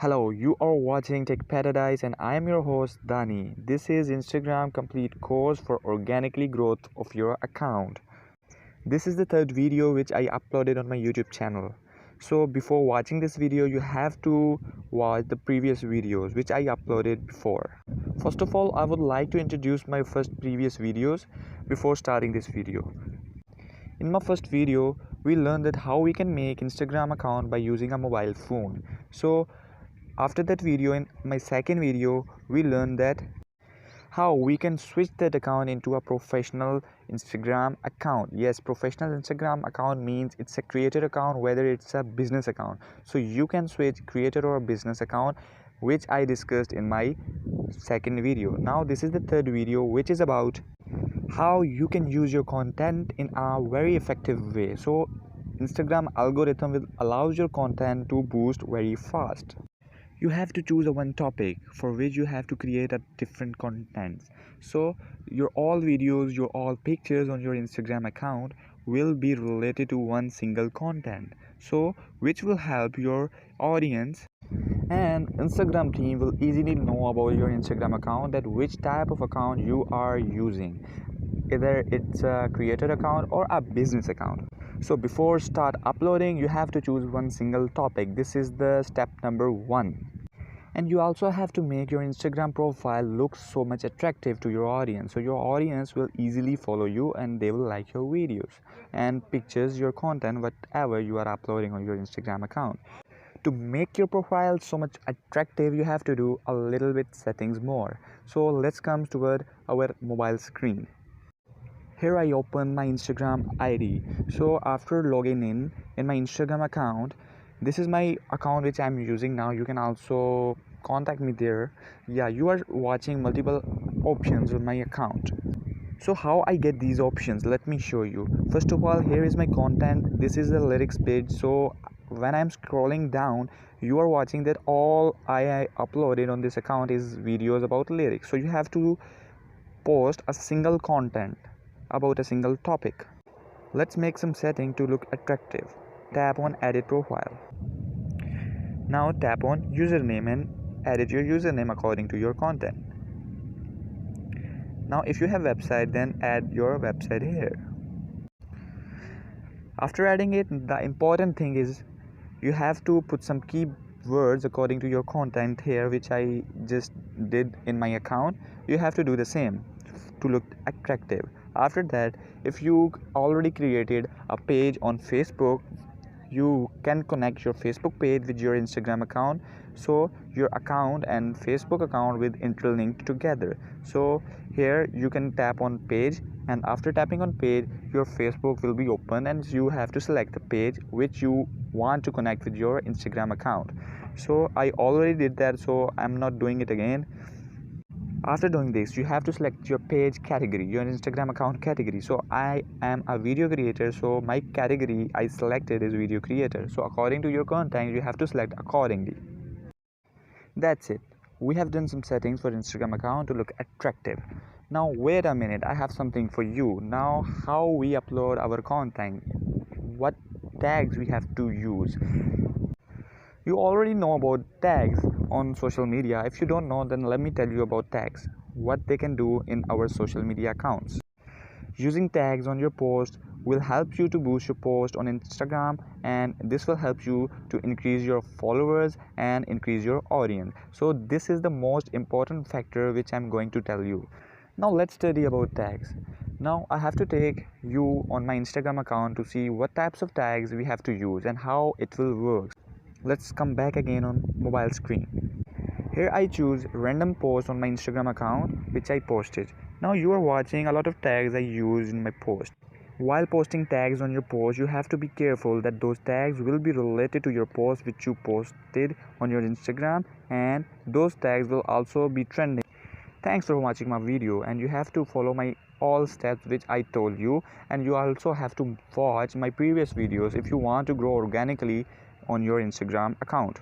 Hello, you are watching Tech Paradise and I am your host Dani. This is Instagram complete course for organically growth of your account. This is the third video which I uploaded on my YouTube channel. So before watching this video, you have to watch the previous videos which I uploaded before. First of all, I would like to introduce my first previous videos before starting this video. In my first video, we learned that how we can make Instagram account by using a mobile phone. So after that video, in my second video, we learned that how we can switch that account into a professional Instagram account. Yes, professional Instagram account means it's a creator account, whether it's a business account. So you can switch creator or business account, which I discussed in my second video. Now this is the third video, which is about how you can use your content in a very effective way. So Instagram algorithm will allows your content to boost very fast. You have to choose a one topic for which you have to create a different content. So your all videos, your all pictures on your Instagram account will be related to one single content, so which will help your audience, and Instagram team will easily know about your Instagram account, that which type of account you are using, either it's a creator account or a business account. So before start uploading, you have to choose one single topic. This is the step number 1. And you also have to make your Instagram profile look so much attractive to your audience, so your audience will easily follow you and they will like your videos and pictures, your content, whatever you are uploading on your Instagram account. To make your profile so much attractive, you have to do a little bit settings more. So let's come toward our mobile screen. Here I open my Instagram ID. So after logging in my Instagram account, this is my account which I'm using now. You can also contact me there. Yeah, you are watching multiple options on my account. So how I get these options, let me show you. First of all, here is my content. This is the lyrics page. So when I'm scrolling down, you are watching that all I uploaded on this account is videos about lyrics. So you have to post a single content about a single topic. Let's make some setting to look attractive. Tap on edit profile. Now tap on username and edit your username according to your content. Now if you have website, then add your website here. After adding it, the important thing is you have to put some keywords according to your content here, which I just did in my account. You have to do the same to look attractive. After that, if you already created a page on Facebook, you can connect your Facebook page with your Instagram account, so your account and Facebook account will interlink together. So here you can tap on page, and after tapping on page, your Facebook will be open and you have to select the page which you want to connect with your Instagram account. So I already did that, so I'm not doing it again. After doing this, you have to select your page category, your Instagram account category. So I am a video creator, so my category I selected is video creator. So according to your content, you have to select accordingly. That's it. We have done some settings for Instagram account to look attractive. Now wait a minute, I have something for you. Now how we upload our content, what tags we have to use. You already know about tags on social media. If you don't know, then let me tell you about tags, what they can do in our social media accounts. Using tags on your post will help you to boost your post on Instagram, and this will help you to increase your followers and increase your audience. So this is the most important factor which I'm going to tell you. Now let's study about tags. Now I have to take you on my Instagram account to see what types of tags we have to use and how it will work. Let's come back again on mobile screen. Here I choose random post on my Instagram account which I posted. Now you are watching a lot of tags I use in my post. While posting tags on your post, you have to be careful that those tags will be related to your post which you posted on your Instagram, and those tags will also be trending. Thanks for watching my video, and you have to follow my all steps which I told you, and you also have to watch my previous videos if you want to grow organically on your Instagram account.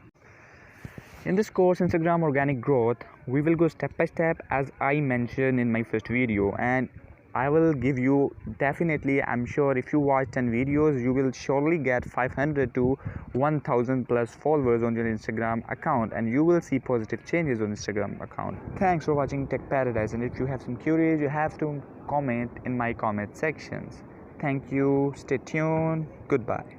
In this course Instagram organic growth, we will go step by step as I mentioned in my first video, and I will give you, definitely, I'm sure if you watch 10 videos, you will surely get 500 to 1000 plus followers on your Instagram account, and you will see positive changes on Instagram account. Thanks for watching Tech Paradise, and if you have some queries, you have to comment in my comment sections. Thank you, stay tuned, goodbye.